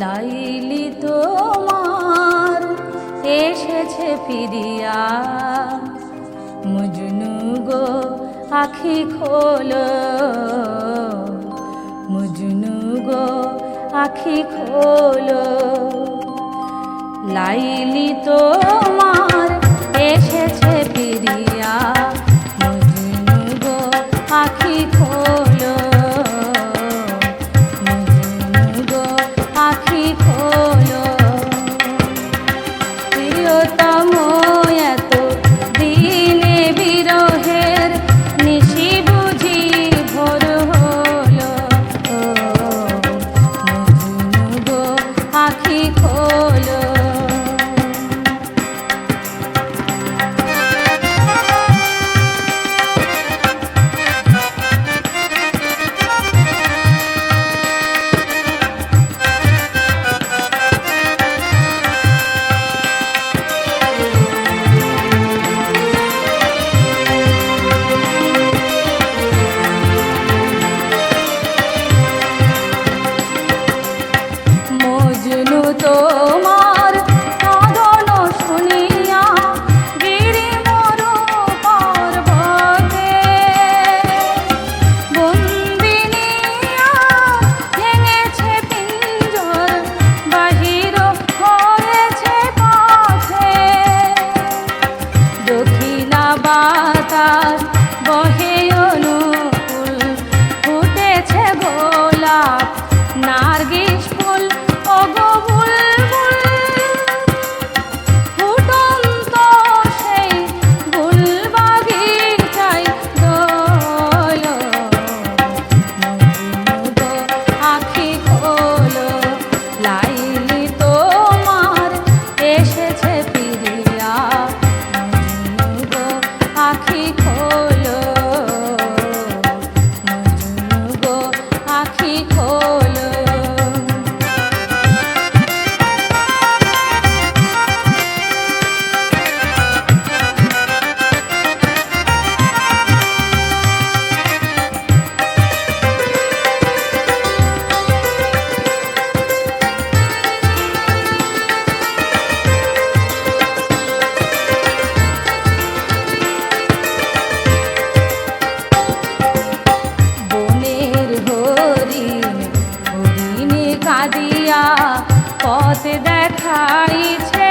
লাইলি তোমার এসেছে ফিরিয়া, মজনু গো আখি খোলো, মজনু গো আখি খোলো। লাইলি তোমার এসেছে ফিরিয়া, মজনু গো আখি খোলো, মজনু গো আখি খোলো। প্রিয়তম এত দিনে বিরহের নিশি বুঝি ভোর হলো, মজনু গো আখি খোলো। মজনু তোমার কাঁদন শুনিয়া গিরি মরু পর্বতে, বন্দিনিয়া ভেঙেছে পিঞ্জর, বাহির হয়েছে পথে। দক্ষিণা বাতাস বহে অনুকূল, ফুটেছে গোলাপ নার্গিস ফুল, ওগো বুলবুল ফুটন্ত সেই ফুলবাগিচায় দোলো, মজনু গো আখি খোলো। লাইলি তোমার এসেছে ফিরিয়া, মজনু গো আখি খোলো, মজনু গো আখি খোলো। বনের হরিণ হরিণে কাঁদিয়া পথ দেখাইছে।